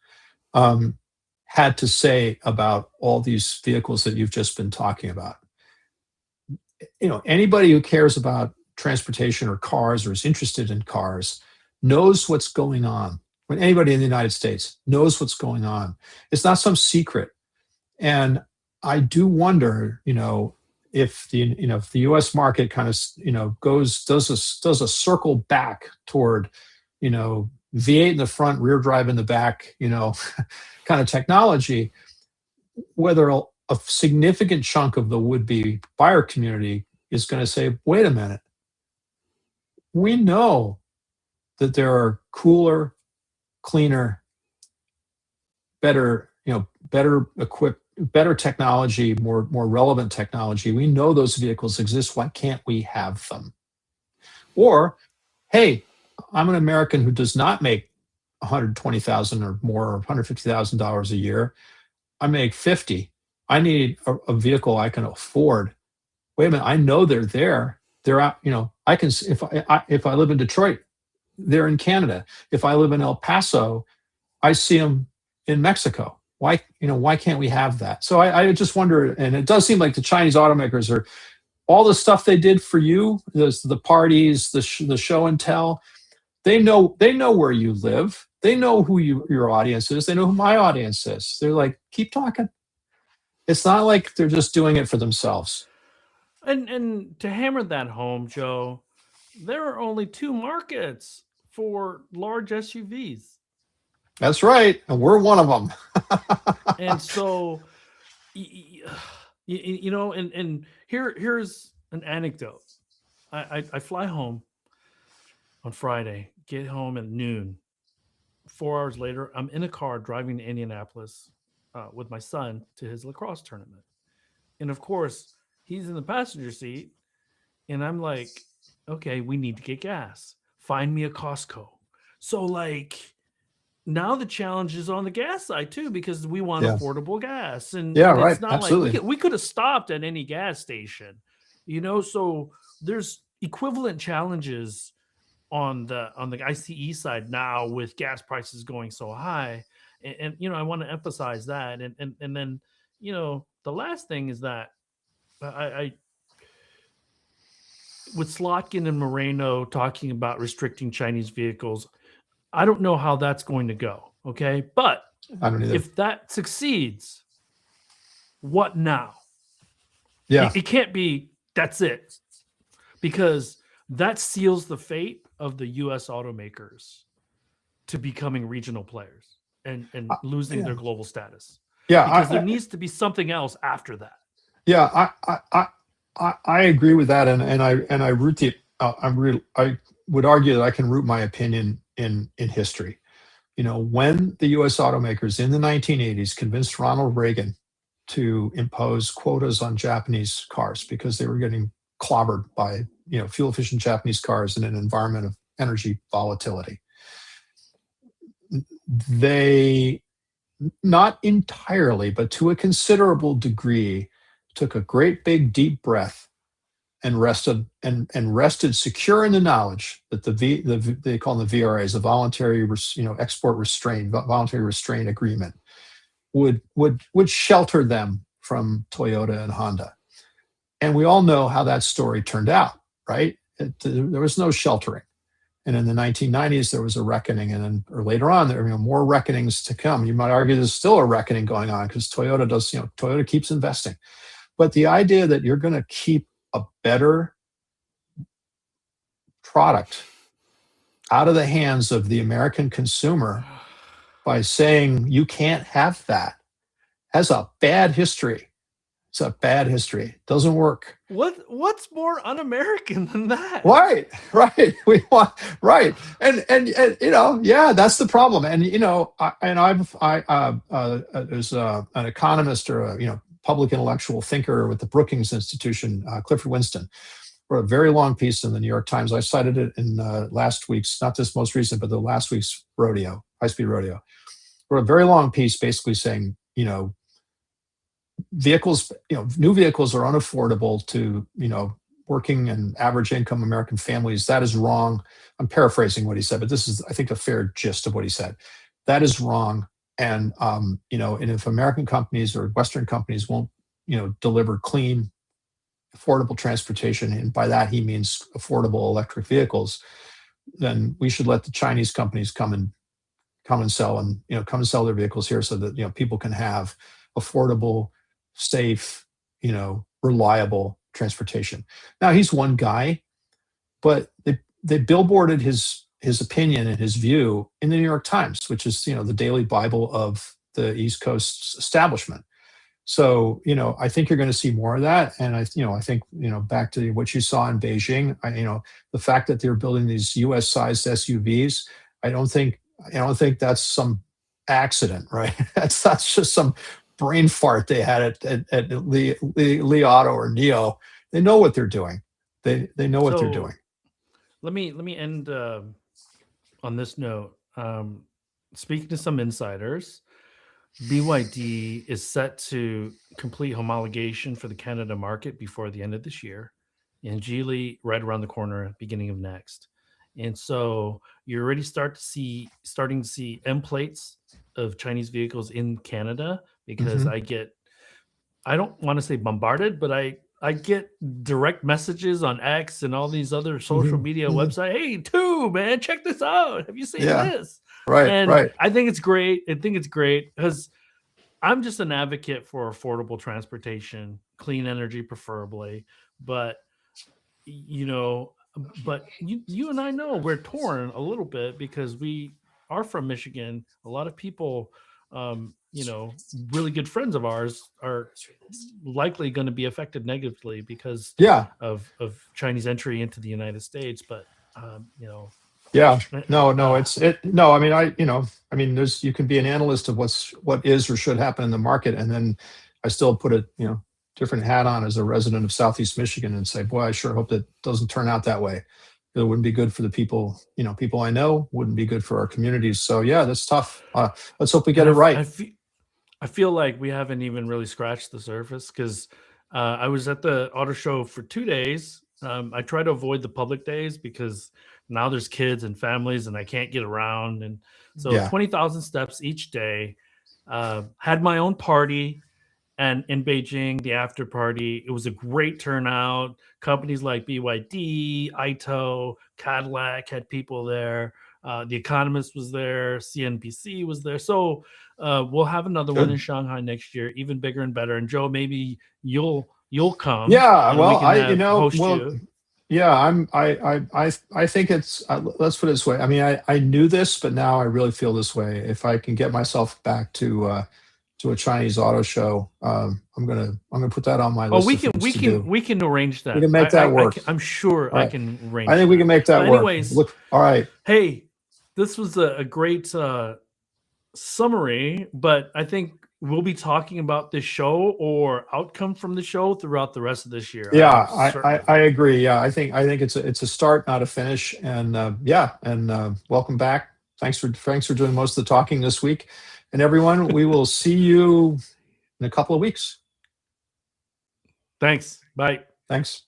had to say about all these vehicles that you've just been talking about. Anybody who cares about transportation or cars or is interested in cars knows what's going on. When anybody in the United States knows what's going on, it's not some secret. And I do wonder, if the U.S. market kind of does a circle back toward V8 in the front, rear drive in the back, kind of technology, whether a significant chunk of the would-be buyer community is going to say, wait a minute, we know that there are cooler, cleaner, better equipped, better technology, more relevant technology. We know those vehicles exist. Why can't we have them? Or, hey, I'm an American who does not make $120,000 or more, or $150,000 a year. I make 50. I need a vehicle I can afford. Wait a minute, I know they're there. They're out. I can, if I live in Detroit, they're in Canada. If I live in El Paso, I see them in Mexico. Why can't we have that? So I just wonder, and it does seem like the Chinese automakers are, all the stuff they did for you, the parties, the show and tell, they know where you live. They know who your audience is. They know who my audience is. They're like, keep talking. It's not like they're just doing it for themselves.
And to hammer that home, Joe, there are only 2 markets for large SUVs.
That's right, and we're one of them.
And so, and here's an anecdote. I fly home on Friday, get home at noon. 4 hours later, I'm in a car driving to Indianapolis with my son to his lacrosse tournament. And of course, he's in the passenger seat. And I'm like, okay, we need to get gas. Find me a Costco. So now the challenge is on the gas side too, because we want affordable gas. And
right,
it's not
absolutely.
like we could have stopped at any gas station, so there's equivalent challenges on the ICE side now with gas prices going so high. And I want to emphasize that. And then, the last thing is that I with Slotkin and Moreno talking about restricting Chinese vehicles, I don't know how that's going to go. Okay. But
I don't either.
if that succeeds, what now?
Yeah.
It can't be, that's it. Because that seals the fate of the U.S. automakers to becoming regional players and losing their global status.
Yeah.
Because there needs to be something else after that.
Yeah. I agree with that. And I root I would argue that I can root my opinion in history. When the U.S. automakers in the 1980s convinced Ronald Reagan to impose quotas on Japanese cars because they were getting clobbered by fuel efficient Japanese cars in an environment of energy volatility, they, not entirely, but to a considerable degree, took a great big deep breath and rested secure in the knowledge that they call them the VRAs, the voluntary export restraint, voluntary restraint agreement, would shelter them from Toyota and Honda. And we all know how that story turned out, right? There was no sheltering. And in the 1990s, there was a reckoning, and then or later on, there were more reckonings to come. You might argue there's still a reckoning going on because Toyota keeps investing. But the idea that you're going to keep a better product out of the hands of the American consumer by saying you can't have that has a bad history. It's a bad history. It doesn't work.
What's more un-American than that?
Right. We want right, and yeah, that's the problem. And there's an economist or a public intellectual thinker with the Brookings Institution, Clifford Winston, wrote a very long piece in the New York Times. I cited it in last week's, not this most recent, but the last week's High Speed Rodeo. Wrote a very long piece basically saying, vehicles, new vehicles are unaffordable to, working and average income American families. That is wrong. I'm paraphrasing what he said, but this is, I think, a fair gist of what he said. That is wrong. And, and if American companies or Western companies won't, deliver clean, affordable transportation, and by that he means affordable electric vehicles, then we should let the Chinese companies come and sell their vehicles here so that, people can have affordable, safe, reliable transportation. Now, he's one guy, but they billboarded his opinion and his view in the New York Times, which is, the daily Bible of the East Coast establishment. So, I think you're going to see more of that. And I think, back to what you saw in Beijing, the fact that they're building these US-sized SUVs, I don't think that's some accident, right? That's just some brain fart they had at Li Auto or NIO. They know what they're doing. They know what they're doing.
Let me end on this note. Speaking to some insiders, BYD is set to complete homologation for the Canada market before the end of this year, and Geely right around the corner, beginning of next. And so you're already starting to see M plates of Chinese vehicles in Canada, because I don't want to say bombarded, but I get direct messages on X and all these other social media websites. Hey, man, check this out. Have you seen this?
Right.
I think it's great. Because I'm just an advocate for affordable transportation, clean energy preferably. But, you and I know we're torn a little bit because we are from Michigan. A lot of people, really good friends of ours are likely going to be affected negatively because of Chinese entry into the United States. But,
there's, you can be an analyst of what is or should happen in the market. And then I still put a, different hat on as a resident of Southeast Michigan and say, boy, I sure hope that doesn't turn out that way. It wouldn't be good for the people, people I know, wouldn't be good for our communities. So yeah, that's tough. Let's hope we get it right.
I feel like we haven't even really scratched the surface, because I was at the auto show for 2 days. I try to avoid the public days because now there's kids and families and I can't get around. And so 20,000 steps each day. Had my own party. And in Beijing, the after party, it was a great turnout. Companies like BYD, Ito, Cadillac had people there. The Economist was there. CNBC was there. So we'll have another one in Shanghai next year, even bigger and better. And Joe, maybe you'll come.
Yeah, well, I think it's, let's put it this way. I mean, I knew this, but now I really feel this way. If I can get myself back to a Chinese auto show, I'm gonna put that on my list.
Oh, we can arrange that.
We can make that work.
I'm sure I can arrange.
I think we can make that work.
Anyways,
all right.
Hey, this was a great summary, but I think we'll be talking about this show or outcome from the show throughout the rest of this year.
Yeah, I agree. Yeah, I think it's a start, not a finish. And welcome back. Thanks for doing most of the talking this week. And everyone, we will see you in a couple of weeks.
Thanks. Bye.
Thanks.